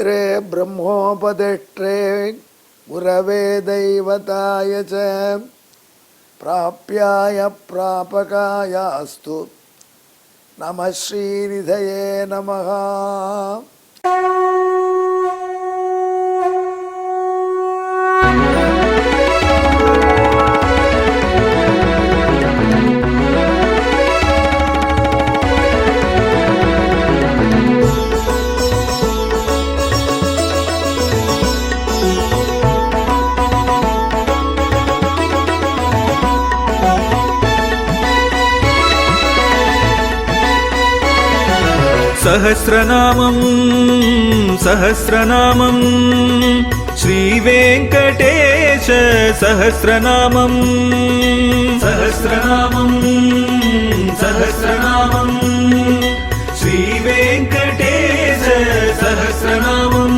பித்ரே பிரம்மோபதிஷ்டே குரவே தெய்வதாய ச பிராப்யாய பிராபகாயாஸ்து நம ஸ்ரீநிதயே நமஹ. सहस्रनामं सहस्रनामं श्रीवेङ्कटेश सहस्रनामं सहस्रनामं सहस्रनामं श्रीवेङ्कटेश सहस्रनामं.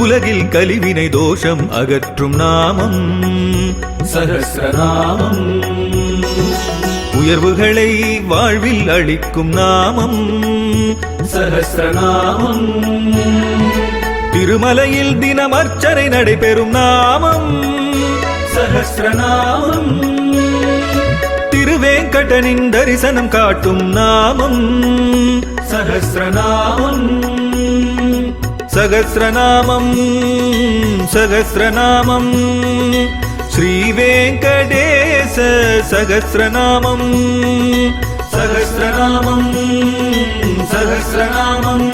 உலகில் கலிவினை தோஷம் அகற்றும் நாமம் சஹஸ்ரநாமம். உயர்வுகளை வாழ்வில் அளிக்கும் நாமம் சஹஸ்ரநாமம். திருமலையில் தினம் அர்ச்சனை நடைபெறும் நாமம் சஹஸ்ரநாமம். திருவேங்கடனின் தரிசனம் காட்டும் நாமம் சஹஸ்ரநாமம். சகஸ்ரநாமம் சகஸ்ரநாமம் ஸ்ரீவேங்கடேச சகஸ்ரநாமம் சகஸ்ரநாமம் சகஸ்ரநாமம்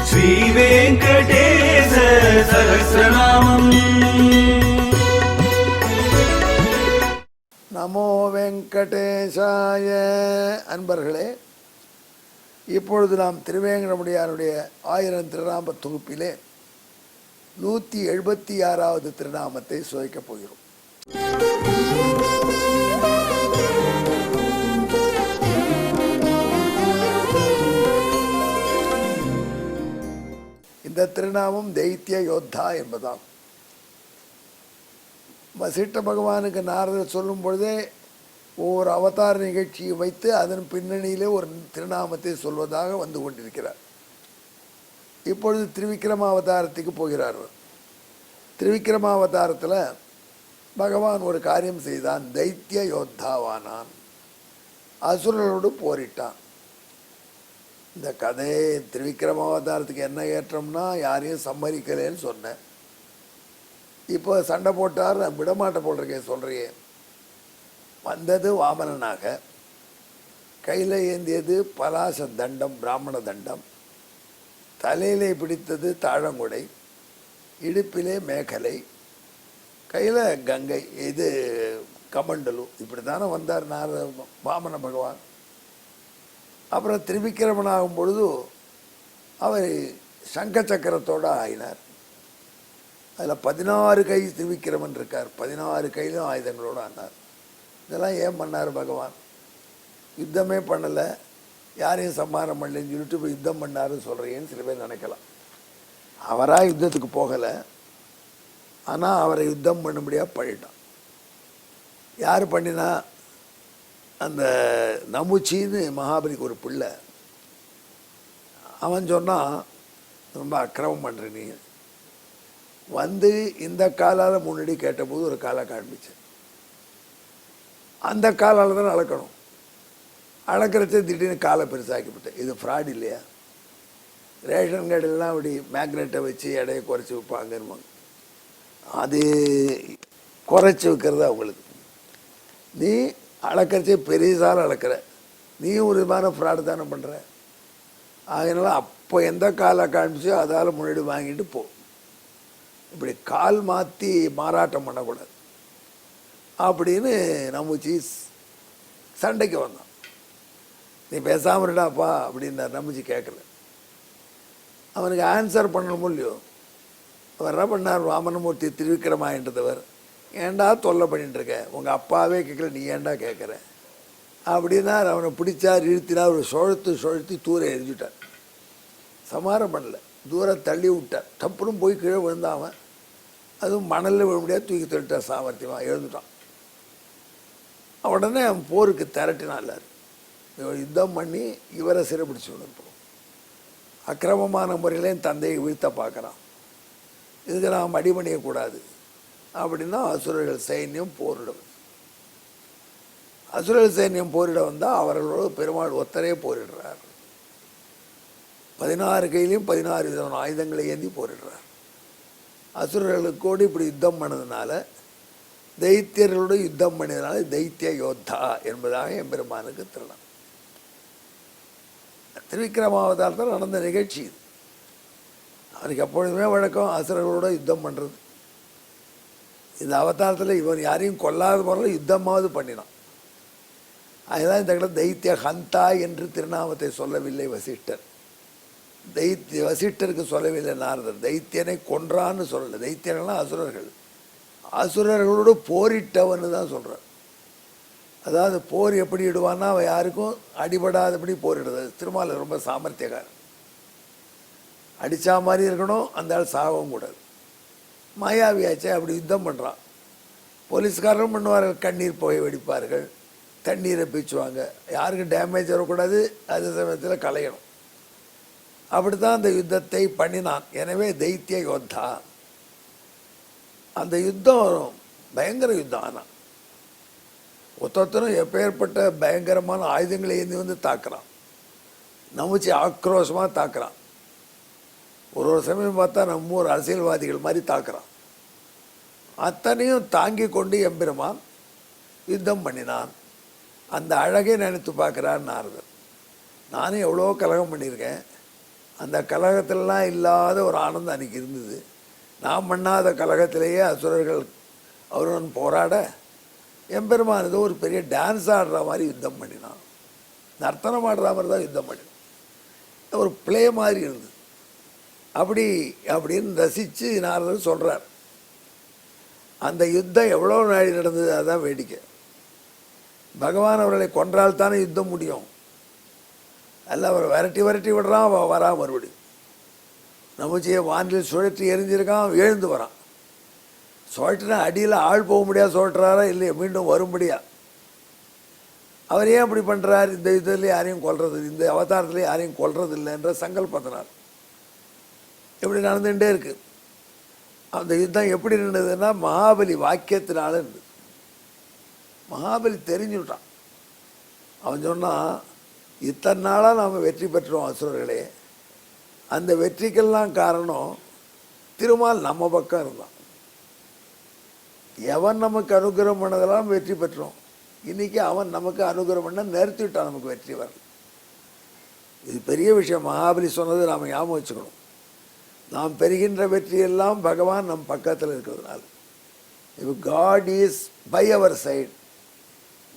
ஸ்ரீவேங்கடேச சகஸ்ரநாமம். நமோ வெங்கடேசாய. அன்பர்களே, இப்பொழுது நாம் திருவேங்கடமுடியானுடைய 1000 திருநாம தொகுப்பிலே 176வது திருநாமத்தை சுவைக்கப் போகிறோம். இந்த திருநாமம் தைத்திய யோத்தா என்பதாம். வசிஷ்ட பகவானுக்கு நாரதர் சொல்லும் பொழுதே ஒவ்வொரு அவதார நிகழ்ச்சியை வைத்து அதன் பின்னணியிலே ஒரு திருநாமத்தை சொல்வதாக வந்து கொண்டிருக்கிறார். இப்பொழுது திருவிக்கிரமாவதாரத்துக்கு போகிறார். திருவிக்கிரமாவதாரத்தில் பகவான் ஒரு காரியம் செய்தான். தைத்திய யோத்தாவானான், அசுரர்களோடு போரிட்டான். இந்த கதை திருவிக்கிரமாவதாரத்துக்கு என்ன ஏற்றம்னா, யாரையும் சம்மதிக்கலேன்னு சொன்னேன். இப்போ சண்டை போட்டார், விடமாட்ட போட்டிருக்கேன் சொல்கிறேன். வந்தது வாமனனாக, கையில் ஏந்தியது பலாச தண்டம், பிராமண தண்டம், தலையிலே பிடித்தது தாழங்குடை, இடுப்பிலே மேகலை, கையில் கங்கை, இது கமண்டலு. இப்படி தானே வந்தார் வாமன பகவான். அப்புறம் திருவிக்கிரமன் ஆகும் பொழுது அவர் சங்க சக்கரத்தோடு ஆகினார். அதில் 16 கை திருவிக்கிரமன் இருக்கார். 16 கையிலும் ஆயுதங்களோடு ஆனார். இதெல்லாம் ஏன் பண்ணார் பகவான்? யுத்தமே பண்ணலை, யாரையும் சம்மானம் பண்ணலன்னு சொல்லிட்டு இப்போ யுத்தம் பண்ணாருன்னு சொல்கிறேன்னு சில பேர் நினைக்கலாம். அவராக யுத்தத்துக்கு போகலை, ஆனால் அவரை யுத்தம் பண்ணும்படியாக பண்ணிட்டான். யார் பண்ணினா? அந்த நமுச்சின்னு மகாபலிக்கு ஒரு பிள்ளை. அவன் சொன்னான், ரொம்ப அக்கிரமம் பண்ணுற நீ வந்து இந்த காலால் முன்னாடி கேட்டபோது ஒரு காலை காண்பிச்சு, அந்த காலால் தான் அளக்கணும். அளக்கிறச்சே திடீர்னு காலை பெருசாக்கிவிட்டேன். இது ஃப்ராட் இல்லையா? ரேஷன் கடையிலாம் அப்படி மேக்னெட்டை வச்சு எடையை குறைச்சி வைப்பாங்கன்னு, அது குறைச்சி வைக்கிறது அவங்களுக்கு. நீ அளக்கிறச்சே பெரியசால் அளக்கிற, நீ ஒரு விதமான ஃப்ராடு தானே பண்ணுற. அதனால அப்போ எந்த காலை காண்பிச்சோ அதால் முன்னாடி வாங்கிட்டு போ. இப்படி கால் மாற்றி மாறாட்டம் பண்ணக்கூடாது அப்படின்னு நம்புச்சி சண்டைக்கு வந்தான். நீ பேசாமல் இருடாப்பா அப்படின்னார். நம்புச்சி கேட்கல. அவனுக்கு ஆன்சர் பண்ணணுமோ இல்லையோ. அவர் என்ன பண்ணார்? வாமனமூர்த்தி திருவிக்கிரமாயின்றவர், ஏண்டா தொல்லை பண்ணிட்டு இருக்க, உங்கள் அப்பாவே கேட்கல, நீ ஏண்டா கேட்குற அப்படின்னா அவனை பிடிச்சார், இழுத்தினார், ஒரு சுழத்தி தூர எரிஞ்சுட்டார். சமாரம் பண்ணல, தூரம் தள்ளி விட்டார். தப்புன்னு போய் கீழே விழுந்தான். அதுவும் மணலில் விழ முடியாது, தூக்கி தள்ளிட்டார். சாமர்த்தியமாக எழுந்துட்டான். உடனே அவன் போருக்கு திரட்டினான். எல்லாரும் இவர் யுத்தம் பண்ணி இவரை சிறைப்பிடிச்சு விடுப்போம். அக்கிரமமான முறையில் என் தந்தையை வீழ்த்த பார்க்குறான். இதுக்கு நாம் அடிபணியக்கூடாது அப்படின்னா அசுரர்கள் சைன்யம் போரிடும். அசுரர்கள் சைன்யம் போரிட வந்தால் அவர்களோடு பெருமாள் ஒத்தரே போரிடுறார். 16 கையிலையும் 16 விதமான ஆயுதங்களை ஏந்தி போரிடுறார். அசுரர்களுக்கோடு இப்படி யுத்தம் பண்ணதுனால, தைத்தியர்களோடு யுத்தம் பண்ணியதுனால தைத்திய யோத்தா என்பதாக எம்பெருமானுக்கு திருநாள். திருவிக்கிரமாவதாரத்தில் நடந்த நிகழ்ச்சி இது. அவனுக்கு எப்பொழுதுமே வழக்கம் அசுரர்களோட யுத்தம் பண்ணுறது. இந்த அவதாரத்தில் இவன் யாரையும் கொல்லாத முறையில் யுத்தமாவது பண்ணினான். அதுதான் இந்த இடத்துல தைத்திய ஹந்தா என்று திருநாமத்தை சொல்லவில்லை வசிஷ்டர். வசிஷ்டருக்கு சொல்லவில்லை நாரதர். தைத்தியனை கொன்றான்னு சொல்லலை. தைத்தியர்கள்லாம் அசுரர்கள். அசுரர்களோடு போரிட்டவன்னு தான் சொல்கிறார். அதாவது போர் எப்படி இடுவான்னா அவன் யாருக்கும் அடிபடாதபடி போரிடுறது. திருமால் ரொம்ப சாமர்த்தியக்காரன். அடித்தா மாதிரி இருக்கணும், அந்த ஆள் சாகவும் கூடாது. மாயாவியாச்சே அப்படி யுத்தம் பண்ணுறான். போலீஸ்காரரும் பண்ணுவார்கள், கண்ணீர் புகை வெடிப்பார்கள், தண்ணீரை பீச்சுவாங்க, யாருக்கும் டேமேஜ் வரக்கூடாது, அதே சமயத்தில் கலையணும். அப்படி தான் அந்த யுத்தத்தை பண்ணினான். எனவே தைத்திய யோத்தா. அந்த யுத்தம் பயங்கர யுத்தம். ஆனால் ஒருத்தரும் எப்பேற்பட்ட பயங்கரமான ஆயுதங்களை ஏந்தி வந்து தாக்குறான். நமுச்சி ஆக்ரோஷமாக தாக்குறான். ஒரு சமயம் பார்த்தா நம்ம ஊர் அரசியல்வாதிகள் மாதிரி தாக்குறான். அத்தனையும் தாங்கி கொண்டு எம்பெருமான் யுத்தம் பண்ணினான். அந்த அழகை நினைத்து பார்க்குறார் நாரதர். நானும் எவ்வளோ கலகம் பண்ணியிருக்கேன், அந்த கலகத்திலலாம் இல்லாத ஒரு ஆனந்தம் அன்றைக்கி இருந்தது. நாம் பண்ணாத கலகத்திலேயே அசுரர்கள் அவருடன் போராட எம்பெருமான் ஏதோ ஒரு பெரிய டான்ஸ் ஆடுற மாதிரி யுத்தம் பண்ணினான். நர்த்தனம் ஆடுற மாதிரி தான் யுத்தம் பண்ணினான். ஒரு பிளே மாதிரி இருந்தது. அப்படின்னு ரசித்து நாரதர் சொல்கிறார். அந்த யுத்தம் எவ்வளோ நாள் நடந்தது, அதுதான் வேடிக்கை. பகவான் அவர்களை கொன்றால் தானே யுத்தம் முடியும். அல்ல அவர் விரட்டி விடுறான், வரான் மறுபடி. நமச்சியை வானில் சுழற்றி எரிஞ்சிருக்கான், எழுந்து வரான். சுழற்றினா அடியில் ஆள் போக முடியாது சுழற்றுறாரா இல்லையா, மீண்டும் வரும்படியா. அவர் ஏன் அப்படி பண்ணுறார்? இந்த யுத்தத்தில் யாரையும் கொல்றது, இந்த அவதாரத்தில் யாரையும் கொல்றது இல்லை என்ற சங்கல்பத்தினார் இப்படி நடந்துகிட்டே இருக்கு. அந்த யுத்தம் எப்படி நின்றுதுன்னா மகாபலி வாக்கியத்தினால இருந்தது. மகாபலி தெரிஞ்சுட்டான். அவன் சொன்னான், இத்தனை நாளாக நாம் வெற்றி பெற்றோம் அசுரர்களே, அந்த வெற்றிக்கெல்லாம் காரணம் திருமால் நம்ம பக்கம் இருந்தான். எவன் நமக்கு அனுகிரகம் பண்ணதெல்லாம் வெற்றி பெற்றோம். இன்றைக்கி அவன் நமக்கு அனுகிரகம் பண்ண நிறுத்திவிட்டான், நமக்கு வெற்றி வரல. இது பெரிய விஷயம். மகாபலி சொன்னது நாம் ஞாபகம் வச்சுக்கணும். நாம் பெறுகின்ற வெற்றியெல்லாம் பகவான் நம் பக்கத்தில் இருக்கிறதுனால. இப்போ god is by our side,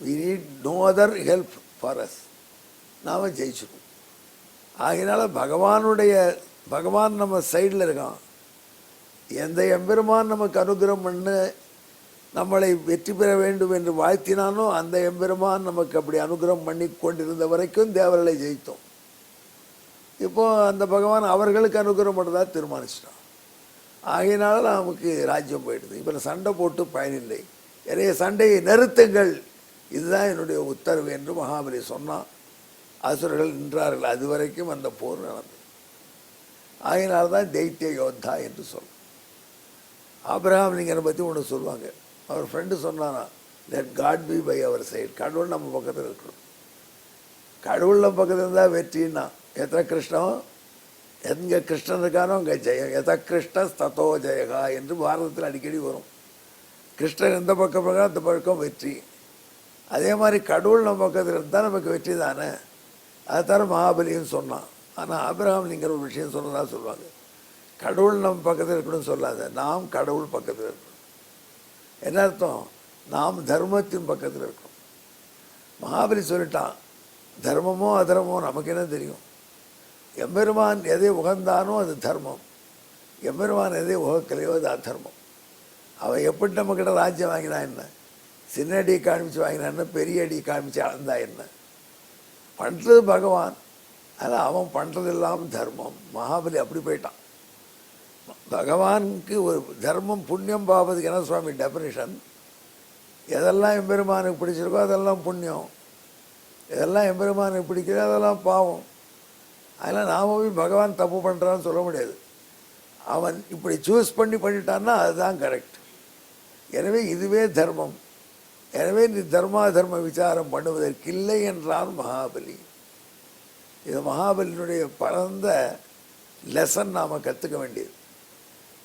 we need no other help for us. நாம் ஜெயிச்சிருக்கோம். ஆகையினால பகவான் நம்ம சைடில் இருக்கான். எந்த எம்பெருமான் நமக்கு அனுகிரகம் பண்ண நம்மளை வெற்றி பெற வேண்டும் என்று வாழ்த்தினானோ அந்த எம்பெருமான் நமக்கு அப்படி அனுகிரகம் பண்ணி கொண்டிருந்த வரைக்கும் தேவர்களை ஜெயித்தோம். இப்போது அந்த பகவான் அவர்களுக்கு அனுகிரகம் பண்ணுறதா தீர்மானிச்சிட்டான். ஆகையினால நமக்கு ராஜ்யம் போயிடுது. இப்போ சண்டை போட்டு பயனில்லை, நிறைய சண்டையை நிறுத்துங்கள், இதுதான் என்னுடைய உத்தரவு என்று மகாபலி சொன்னான். அசுரர்கள் நின்றார்கள். அது வரைக்கும் அந்த போர் நடந்தது. ஆகையினால்தான் தைத்திய யோத்தா என்று சொல்லும். ஆபிரகாம் லிங்கனை பற்றி ஒன்று சொல்லுவாங்க. அவர் ஃப்ரெண்டு சொன்னானா, let God be by our side. கடவுள் நம்ம பக்கத்தில் இருக்கணும். கடவுள் நம்ம பக்கத்தில் இருந்தால் வெற்றின்னா. எத்த கிருஷ்ணம், எங்கே கிருஷ்ணன் இருக்கானோ அங்கே ஜெயம். எத கிருஷ்ண தத்தோ ஜெயகா என்று பாரதத்தில் அடிக்கடி வரும். கிருஷ்ணன் எந்த பக்கம் இருக்கோ அந்த பக்கம் வெற்றி. அதே மாதிரி கடவுள் நம்ம பக்கத்தில் இருந்தால் நமக்கு வெற்றி தானே. அதுதானே மகாபலின்னு சொன்னான். ஆனால் ஆபிரகாம் லிங்கர் ஒரு விஷயம் சொன்னதாக சொல்லுவாங்க. கடவுள் நம்ம பக்கத்தில் இருக்கணும்னு சொல்லாத, நாம் கடவுள் பக்கத்தில் இருக்கணும். என்ன அர்த்தம்? நாம் தர்மத்தின் பக்கத்தில் இருக்கணும். மகாபலி சொல்லிட்டான், தர்மமோ அதர்மமோ நமக்கு என்ன தெரியும். எம்பெருமான் எதை உகந்தானோ அது தர்மம், எம்பெருமான் எதை உகக்கலையோ அது அதர்மம். அவன் எப்படி நம்மக்கிட்ட ராஜ்யம் வாங்கினா என்ன, சின்ன அடி காமிச்சு வாங்கினா என்ன, பெரிய அடி காமிச்சு அளந்தா என்ன, பண்ணுறது பகவான். ஆனால் அவன் பண்ணுறதெல்லாம் தர்மம். மகாபலி அப்படி போயிட்டான். பகவானுக்கு ஒரு தர்மம் புண்ணியம் பாவத்துக்கு என்ன சுவாமி டெஃபினிஷன்? எதெல்லாம் எம்பெருமானுக்கு பிடிச்சிருக்கோ அதெல்லாம் புண்ணியம், இதெல்லாம் எம்பெருமானுக்கு பிடிக்கிறது, அதெல்லாம் பாவம். அதெல்லாம் நாம போய் பகவான் தப்பு பண்ணுறான்னு சொல்ல முடியாது. அவன் இப்படி சூஸ் பண்ணிட்டான்னா அதுதான் கரெக்ட். எனவே இதுவே தர்மம். எனவே நீ தர்ம விசாரம் பண்ணுவதற்கில்லை என்றான் மகாபலி. இது மகாபலியினுடைய பரந்த லெசன் நாம் கற்றுக்க வேண்டியது.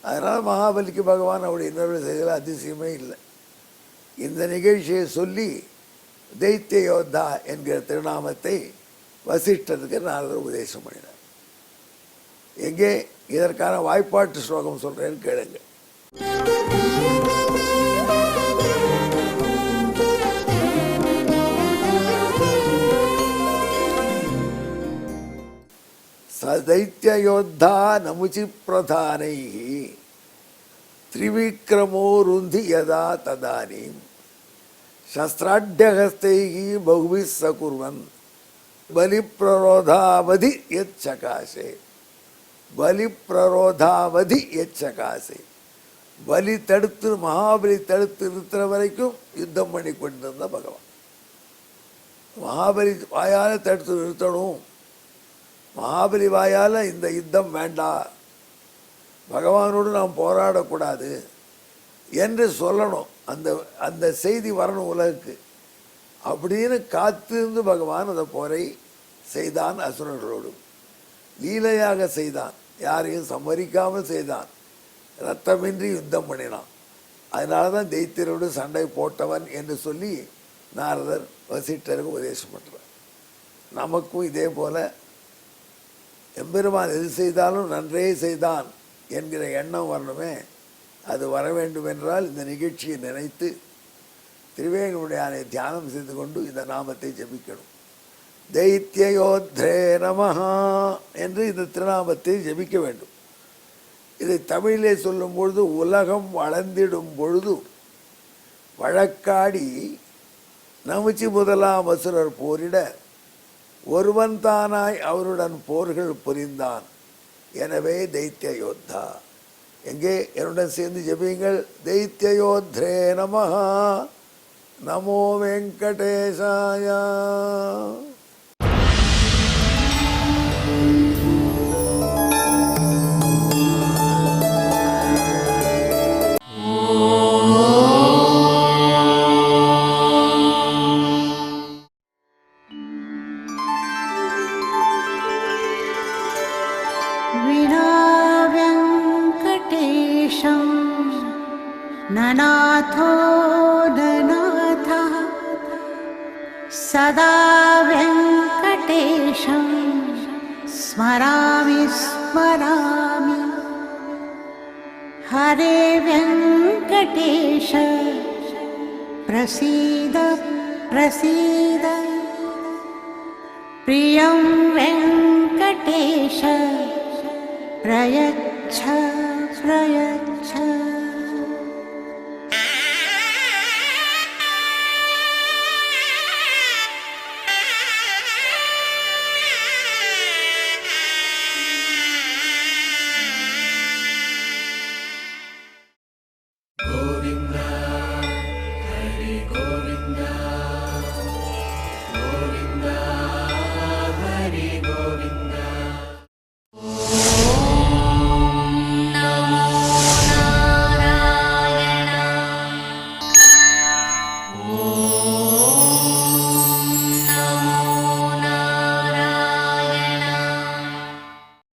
அதனால் மகாபலிக்கு பகவான் அப்படி இன்னொரு செய்ததில் அதிசயமே இல்லை. இந்த நிகழ்ச்சியை சொல்லி தைத்திய யோத்தா என்கிற திருநாமத்தை வசிஷ்டருக்கு நாரதர் உபதேசம் பண்ணினார். எங்கே இதற்கான வாய்ப்பாட்டு ஸ்லோகம் சொல்கிறேன்னு கேளுங்க. தைத்தியோத்தா நமுச்சி பிரதானை திரிவிக்ரமோ ருந்தி யதா ததானீம் சஸ்திராட்யஹஸ்தை பகுவி சகுர்வன் பலிப்பிரரோதாவதி யத் சகாசே. பலிப்பிரரோதாவதி யத் சகாசே. பலி தடுத்து மகாபலி தடுத்து நிறுத்துற வரைக்கும் யுத்தம் பண்ணி கொண்டிருந்த பகவான். மகாபலி வாயால் தடுத்து நிறுத்தணும், மகாபலி வாயால் இந்த யுத்தம் வேண்டாம், பகவானோடு நாம் போராடக்கூடாது என்று சொல்லணும். அந்த அந்த செய்தி வரணும் உலகுக்கு அப்படின்னு காத்திருந்து பகவான் அந்த போரை செய்தான். அசுரர்களோடு லீலையாக செய்தான், யாரையும் சம்மரிக்காமல் செய்தான், ரத்தமின்றி யுத்தம் பண்ணினான். அதனால தான் தைத்தியரோடு சண்டை போட்டவன் என்று சொல்லி நாரதர் வசிஷ்டருக்கு உபதேசம் பண்ணுறார். நமக்கும் இதே போல் எம்பெருமான் எது செய்தாலும் நன்றே செய்தான் என்கிற எண்ணம் வரணுமே. அது வர வேண்டும் என்றால் இந்த நிகழ்ச்சியை நினைத்து திருவேங்கடமுடையானை தியானம் செய்து கொண்டு இந்த நாமத்தை ஜபிக்கணும். தைத்தியோத்ரே நமஹா என்று இந்த திருநாமத்தை ஜபிக்க வேண்டும். இதை தமிழிலே சொல்லும் பொழுது உலகம் வளர்ந்திடும் பொழுது வழக்காடி நமுச்சி முதலாம் அசுரர் போரிட ஒருவன் தானாய் அவருடன் போர்கள் புரிந்தான். எனவே தைத்திய யோத்தா. எங்கே என்னுடன் சேர்ந்து ஜெபியுங்கள். தைத்தியோத்ரே நமஹா. நமோ வெங்கடேசாய. ननाथो ननाथः सदा वेङ्कटेशं स्मरामि स्मरामि. हरे वेङ्कटेश प्रसीद प्रसीद. प्रियं वेङ्कटेश प्रयच्छ प्रयच्छ.